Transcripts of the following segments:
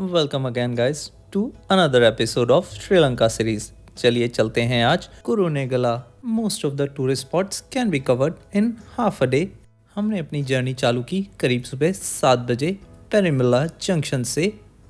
Welcome again guys to another episode of Sri Lanka series. चलिए चलते हैं आज Kurunegala. Most of the tourist spots can be covered in half a day. हमने अपनी journey चालू की करीब सुबह 7 बजे पेरिमिला जंक्शन से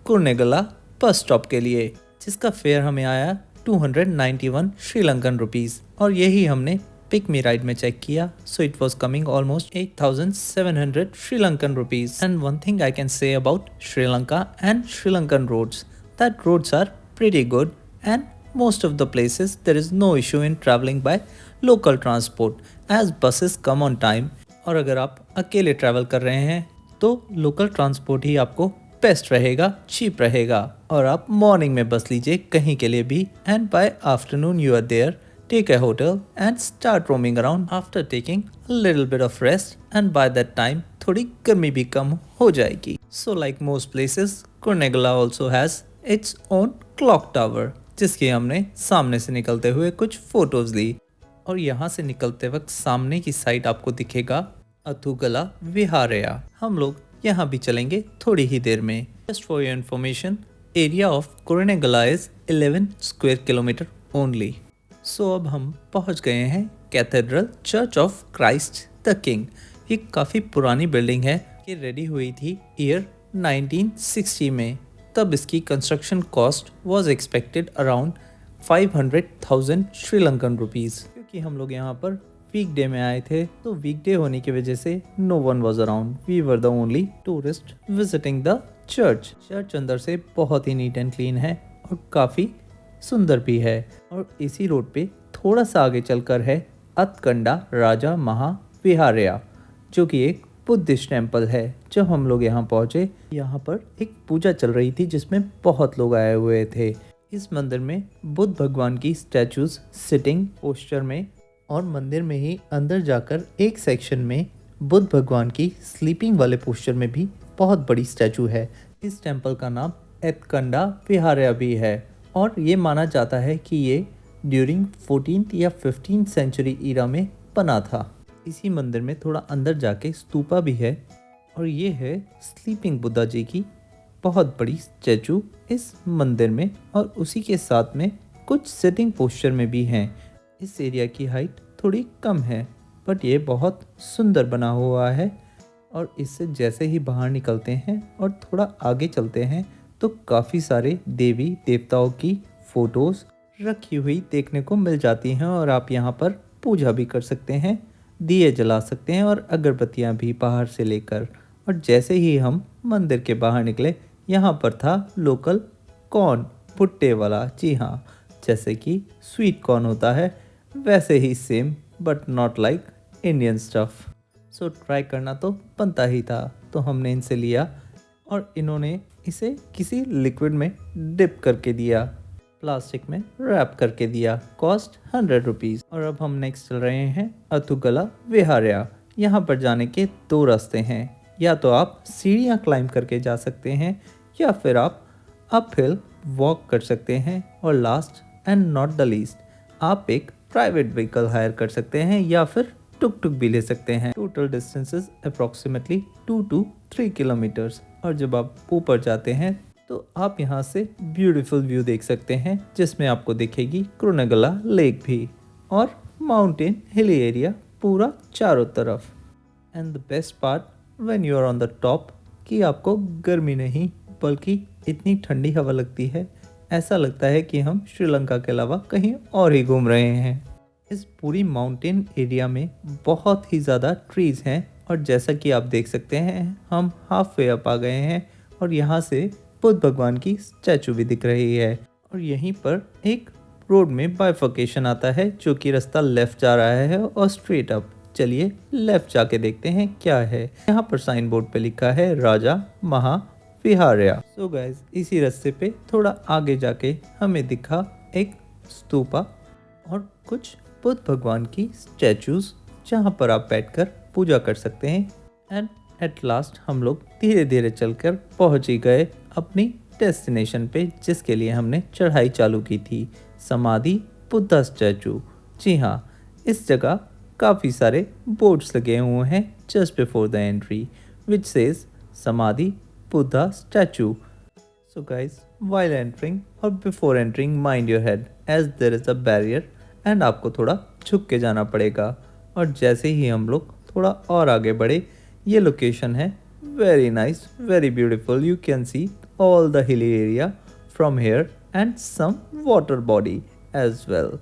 कुरुनेगला बस स्टॉप के लिए, जिसका फेयर हमें आया 291 श्रीलंकन रुपीज़। और यही हमने पिक मी राइड में चेक किया, so it was coming almost 8,700 Sri Lankan rupees. And one thing I can say about Sri Lanka and Sri Lankan roads, that roads are pretty good and most of the places there is no issue in traveling by local transport as buses come on time. और अगर आप अकेले travel कर रहे हैं तो local transport ही आपको best रहेगा, चीप रहेगा। और आप मॉर्निंग में बस लीजिए कहीं के लिए भी, and by afternoon you are there, take a hotel and start roaming around after taking a little bit of rest, and by that time थोड़ी गर्मी भी कम हो जाएगी। So like most places, Kuernegala also has its own clock tower, जिसकी हमने सामने से निकलते हुए कुछ फोटोज ली। और यहाँ से निकलते वक्त सामने की साइड आपको दिखेगा अथुगला विहारया। हम लोग यहाँ भी चलेंगे थोड़ी ही देर में। Just for your information, area of Kuernegala is 11 square kilometer only. सो अब हम पहुंच गए हैं cathedral church of Christ the king. ये काफ़ी पुरानी बिल्डिंग है कि रेडी हुई थी ईयर 1960 में। तब इसकी construction cost was expected around 500,000 Sri Lankan rupees. क्योंकि हम लोग यहाँ पर वीकडे में आए थे, तो वीकडे होने की वजह से no one was around, we were the only tourist visiting the church. Church अंदर से बहुत ही नीट एंड क्लीन है और काफ़ी सुंदर भी है। और इसी रोड पे थोड़ा सा आगे चलकर है अतकंडा राजा महाविहारया, जो कि एक बुद्धिस्ट टेम्पल है। जब हम लोग यहाँ पहुँचे, यहाँ पर एक पूजा चल रही थी जिसमें बहुत लोग आए हुए थे। इस मंदिर में बुद्ध भगवान की स्टैचूज सिटिंग पोस्चर में, और मंदिर में ही अंदर जाकर एक सेक्शन में बुद्ध भगवान की स्लीपिंग वाले पोस्चर में भी बहुत बड़ी स्टैचू है। इस टेम्पल का नाम अतकंडा विहारया भी है, और ये माना जाता है कि ये ड्यूरिंग 14th या 15th सेंचुरी ईरा में बना था। इसी मंदिर में थोड़ा अंदर जाके स्तूपा भी है, और ये है स्लीपिंग बुद्धा जी की बहुत बड़ी स्टैचू इस मंदिर में, और उसी के साथ में कुछ सिटिंग पोस्चर में भी हैं। इस एरिया की हाइट थोड़ी कम है, बट ये बहुत सुंदर बना हुआ है। और इससे जैसे ही बाहर निकलते हैं और थोड़ा आगे चलते हैं तो काफ़ी सारे देवी देवताओं की फ़ोटोज़ रखी हुई देखने को मिल जाती हैं, और आप यहाँ पर पूजा भी कर सकते हैं, दिए जला सकते हैं और अगरबत्तियाँ भी बाहर से लेकर। और जैसे ही हम मंदिर के बाहर निकले, यहाँ पर था लोकल कॉर्न भुट्टे वाला। जी हाँ, जैसे कि स्वीट कॉर्न होता है वैसे ही same, but not like Indian stuff. So try करना तो बनता ही था, तो हमने इनसे लिया और इन्होंने इसे किसी लिक्विड में डिप करके दिया, प्लास्टिक में रैप करके दिया। Cost 100 rupees. और अब हम नेक्स्ट चल रहे हैं अथुगला विहारया। यहाँ पर जाने के दो रास्ते हैं, या तो आप सीढ़ियाँ क्लाइंब करके जा सकते हैं, या फिर आप अप हिल वॉक कर सकते हैं। और last and not the least, आप एक प्राइवेट व्हीकल हायर कर सकते हैं, या फिर टुक टुक भी ले सकते हैं। Total distance is approximately 2 to 3 kilometres. और जब आप ऊपर जाते हैं तो आप यहाँ से ब्यूटीफुल व्यू देख सकते हैं, जिसमें आपको दिखेगी कुरुनेगला लेक भी और माउंटेन हिली एरिया पूरा चारों तरफ। And the best part, when you are on the top, कि आपको गर्मी नहीं बल्कि इतनी ठंडी हवा लगती है, ऐसा लगता है कि हम श्रीलंका के अलावा कहीं और ही घूम रहे हैं। इस पूरी माउंटेन एरिया में बहुत ही ज़्यादा ट्रीज़ हैं, और जैसा कि आप देख सकते हैं हम हाफ वे अप आ गए हैं, और यहाँ से बुद्ध भगवान की स्टैचू भी दिख रही है। और यहीं पर एक रोड में बाइफर्केशन आता है, जो कि रास्ता लेफ़्ट जा रहा है और स्ट्रेट अप। चलिए लेफ़्ट जाके देखते हैं क्या है। यहाँ पर साइन बोर्ड पे लिखा है राजा महाविहारया। सो गाइस, इसी रास्ते पे थोड़ा आगे जाके हमें दिखा एक स्तूपा और कुछ बुद्ध भगवान की स्टैचूज, जहाँ पर आप बैठकर पूजा कर सकते हैं। एंड एट लास्ट हम लोग धीरे धीरे चलकर पहुँच ही गए अपनी डेस्टिनेशन पे, जिसके लिए हमने चढ़ाई चालू की थी, समाधि बुद्धा स्टैचू। जी हाँ, इस जगह काफ़ी सारे बोर्ड्स लगे हुए हैं just before the entry, which says Samadhi Buddha statue. So guys, while entering or before entering, mind your head as there is a barrier and आपको थोड़ा झुक के जाना पड़ेगा। और जैसे ही हम लोग थोड़ा और आगे बढ़े, ये लोकेशन है very nice, very beautiful. You can see all the hilly area from here and some water body as well.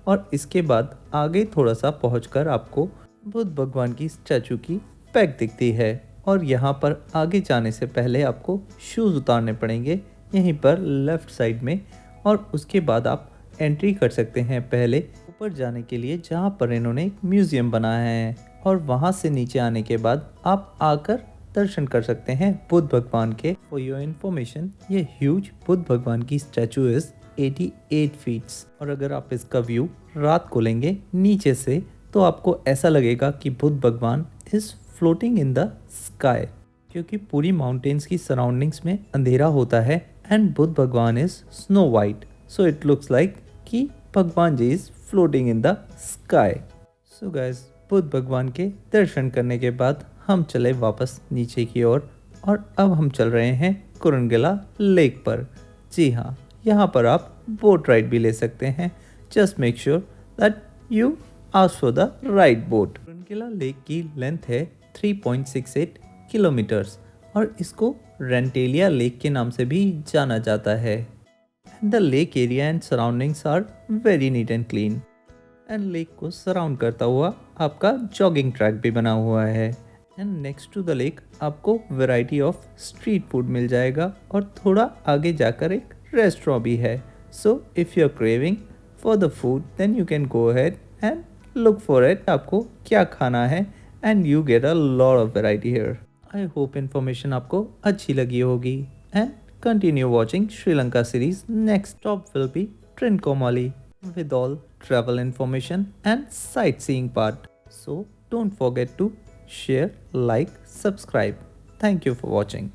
और इसके बाद आगे थोड़ा सा पहुंचकर आपको बुद्ध भगवान की स्टैचू की पैक दिखती है। और यहाँ पर आगे जाने से पहले आपको शूज़ उतारने पड़ेंगे यहीं पर लेफ़्ट साइड में। और उसके बाद आप एंट्री कर सकते हैं पहले ऊपर जाने के लिए, जहाँ पर इन्होंने एक म्यूज़ियम बनाया है। और वहाँ से नीचे आने के बाद आप आकर दर्शन कर सकते हैं बुद्ध भगवान के। फॉर योर इन्फॉर्मेशन, ये ह्यूज बुद्ध भगवान की स्टैचू इज़ 88 फीट्स। और अगर आप इसका व्यू रात को लेंगे नीचे से, तो आपको ऐसा लगेगा कि बुद्ध भगवान is floating in the sky, क्योंकि पूरी माउंटेन्स की सराउंडिंग्स में अंधेरा होता है एंड बुद्ध भगवान is snow white, so it looks like कि भगवान जी is floating in the sky. So guys, Buddha भगवान के दर्शन करने के बाद हम चले वापस नीचे की ओर। और अब हम चल रहे हैं कुरुनगला लेक पर। जी हाँ, यहाँ पर आप बोट राइड भी ले सकते हैं। Just make sure that you ask for the right boat. Kurunegala lake की लेंथ है 3.68 किलोमीटर्स और इसको रेंटेलिया लेक के नाम से भी जाना जाता है। The lake area and surroundings are very neat and clean. And lake को सराउंड करता हुआ आपका जॉगिंग ट्रैक भी बना हुआ है। And next to the lake आपको वैरायटी ऑफ स्ट्रीट फूड मिल जाएगा और थोड़ा आगे जाकर एक रेस्टोरेंट भी है। So if you are craving for the food, then you can go ahead and look for it, आपको क्या खाना है, and you get a lot of variety here. I hope information आपको अच्छी लगी होगी and continue watching Sri Lanka series. Next stop will be Trincomalee with all travel information and sightseeing part. So don't forget to share, like, subscribe. Thank you for watching.